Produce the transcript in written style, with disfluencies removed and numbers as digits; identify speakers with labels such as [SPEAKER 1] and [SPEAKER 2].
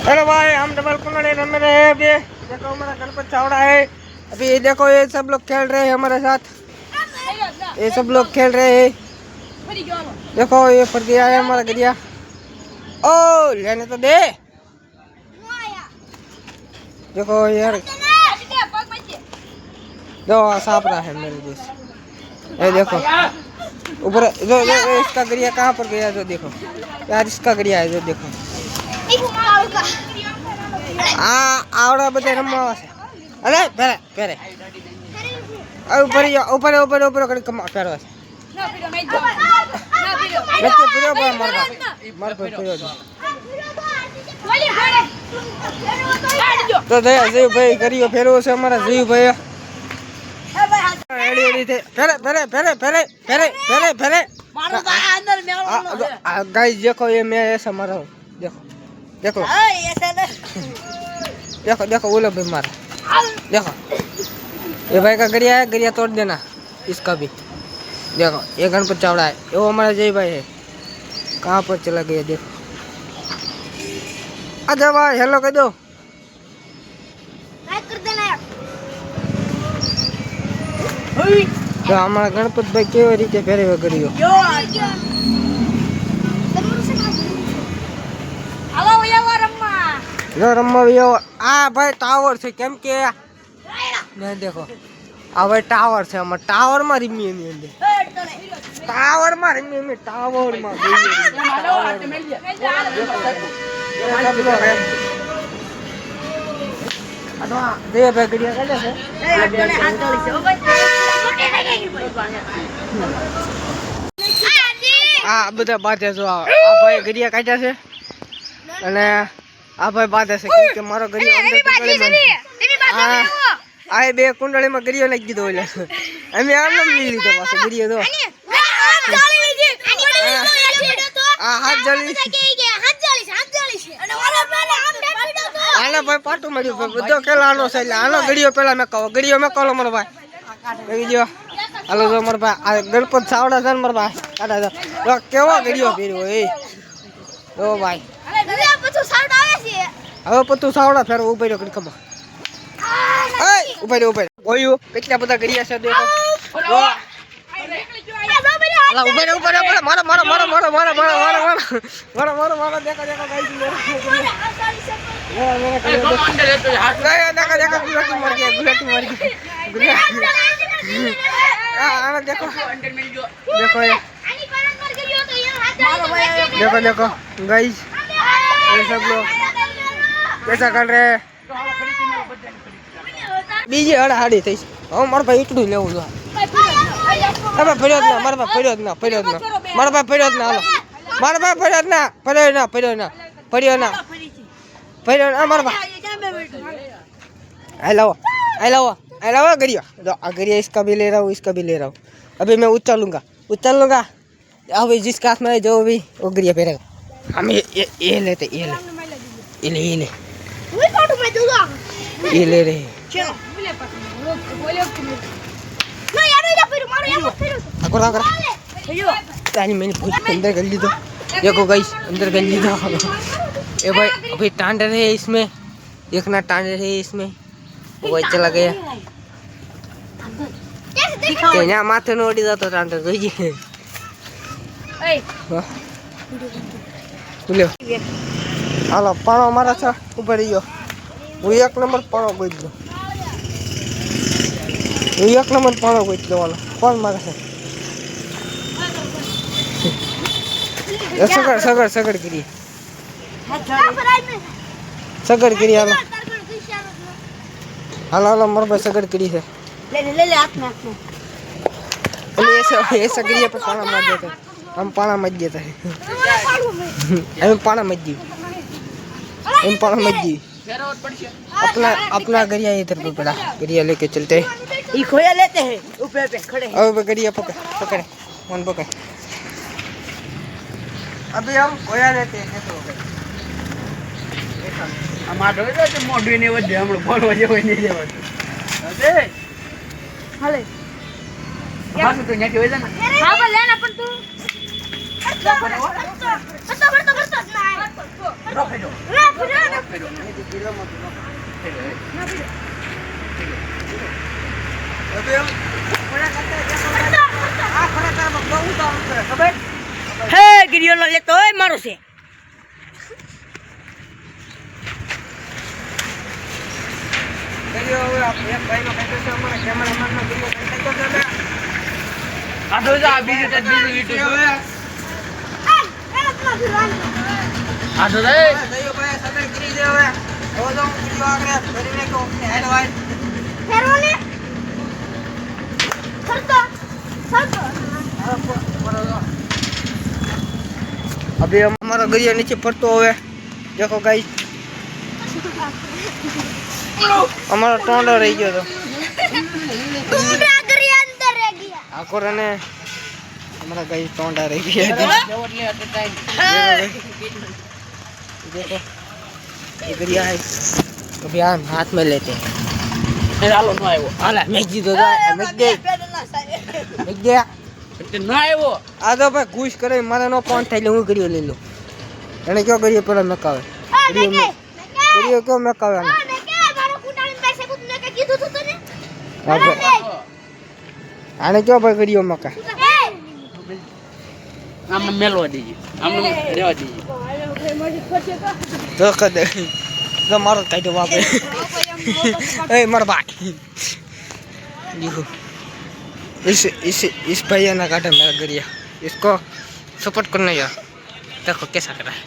[SPEAKER 1] Hello भाई, हम double कुंडली रन रहे हैं अभी। देखो हमारा गणपत चावड़ा है। अभी ये देखो, ये सब लोग खेल रहे हैं हमारे साथ। ये सब लोग खेल रहे हैं। देखो ये फट गया है हमारा गरिया। ओ लेने तो दे। देखो यार, दो सांप रहा है मेरे देश। ये देखो ऊपर जो इसका गरिया कहाँ पर गया, जो देखो यार, इसका गरिया है जो देखो। आवड़ा बता रमवा से। अरे पेरे पेरे ऊपर ऊपर ऊपर ऊपर कर कम पेरवा से। बच्चे पूरे पर मर पर पूरे तो दया जीव भाई करियो फेरो से हमारा जीव भाई रेडी रेडी थे। पेरे पेरे पेरे पेरे पेरे पेरे पेरे
[SPEAKER 2] मारो भाई अंदर में
[SPEAKER 1] गाइस देखो, ये मैं ऐसा मारा हूं। देखो देखो
[SPEAKER 2] ऐसे नहीं।
[SPEAKER 1] देखो देखो वो लोग भी मारा। देखो ये भाई का गरिया है, गरिया तोड़ देना इसका भी। देखो ये गणपत चावड़ा है, वो हमारा जय भाई है। कहाँ पर चला गया देखो। अच्छा भाई हेलो कह दो।
[SPEAKER 2] कर देना यार।
[SPEAKER 1] तो हमारा गणपत भाई केवी रीते फेरे गरियो।
[SPEAKER 2] हेलो भैया वो रम्मा।
[SPEAKER 1] जो रम्मा भैया आ भाई टावर से केम के नहीं देखो आ भाई टावर से हम टावर में रमी नहीं टावर में रमी में टावर में दे बैगड़िया कैसे आ બધા બાતે જો આ ભાઈ ગરિયા કાઢ્યા છે અને આ ભાઈ બાતે છે કે મારો ગરિયો અંદર કુંડળીમાં આ બે કુંડળીમાં ગરિયો નાખી દીધો એટલે અમે આમ લઈ લીધો પાછો ગરિયો તો આ હાથ જળી આને ભાઈ પાટું મળ્યું બધો કેલાનો છે એટલે આનો ગરિયો પેલા મેં કહો ગરિયો મેં કહો મારો ભાઈ ગયો હાલો જો મારો ભાઈ આ ગણપત ચાવડા છે ને મારો ભાઈ કાઢા જો કેવો ગરિયો ફેર્યો એ જો ભાઈ હવે પતું સાવડા ફેરવો ઉભો રહ્યો કડી ખબર ઉભો રહ્યો ઓયું કેટલા બધા ગરિયા છે દેખો અલા ઉભો રહ્યો મારો મારો મારો મારો મારો મારો મારો મારો મારો મારો દેખો દેખો ગાઈસ देखो देखो देखो गाइस ये सब लोग कैसा कर रहे हैं। बीजे हड़ा हाड़ी थी हम मार भाई इटडू लेવું જો હવે પડ્યો જ ના મારા ભાઈ પડ્યો જ ના મારા ભાઈ પડ્યો જ ના હાલો મારા ભાઈ પડ્યો જ ના પડ્યો ના મારા ભાઈ हेलो गरिया आ गरिया इसका भी ले रहा हूँ इसका भी ले रहा हूँ। अभी मैं उछल लूँगा अभी जिसका हाथ में जो भी वो गरिया फेरेगा। हम ये लेते ये ले रहे मैंने अंदर कर ली तो देखो गाइस अंदर कर ली तो ये भाई अभी टांडर है इसमें देखना टांडर है इसमें वो चला गया यहाँ माथे नोड़ी जाता टांडर જોઈએ બોલ્યો હાલો પાણો મારા છે ઉપર રહ્યો હું એક નંબર પાણો ગોઈ દો હું એક નંબર પાણો ગોઈ દેવાનો કોણ મારે છે સગડ કરી हालो हालो मर भाई सगड़ करी है
[SPEAKER 2] ले हाथ में
[SPEAKER 1] ऐसा गरिया पे पाना मत देते हम पाना मत देते हैं हम पाना मत दी अपना अपना गरिया इधर पे पड़ा गरिया लेके चलते
[SPEAKER 2] ये खोया लेते हैं ऊपर पे खड़े
[SPEAKER 1] अब गरिया पकड़े मन पकड़ अभी हम खोया लेते हैं तो
[SPEAKER 3] અમાર જોઈ તો મોઢું ને વધે હમણો બોલવા જેવો નહીં દેવાતો અરે
[SPEAKER 2] હાલે
[SPEAKER 3] હાલ તો ન્યાથી હોય ને
[SPEAKER 2] હા પણ લેના પણ તું ભરતો ના
[SPEAKER 3] રોકે જો
[SPEAKER 2] હે ગિરિયો નો લેતો હોય મારો છે
[SPEAKER 1] अभी हमारा गरिया नीचे पड़तो हुए देखो गाइस हमारा टोंडा रह गया तो आकोर ने हमारा गाइस टोंडा रह गया देखो ये गरिया है अभी हम हाथ में लेते हैं
[SPEAKER 3] હાલો નો આવ્યો
[SPEAKER 1] हाल मैच जीतो था मैच दे मैच दे
[SPEAKER 3] ના આવ્યો
[SPEAKER 1] आ तो भाई घूस करे मारे नो पॉइंट થાય હું गरियो ले लो એને ક્યો કરીએ પેલા મકાવે गरियो क्यों મકાવે આને આને ક્યો ભાઈ गरियो મકા
[SPEAKER 3] આમને મેલવા દેજે આમને રહેવા દેજે
[SPEAKER 1] તો કદે તો મારો કાઢો બાપે ए मार भाई देखो इस भैया ने काटा मेरा गरिया इसको सपोर्ट करना यार देखो कैसा कर रहा है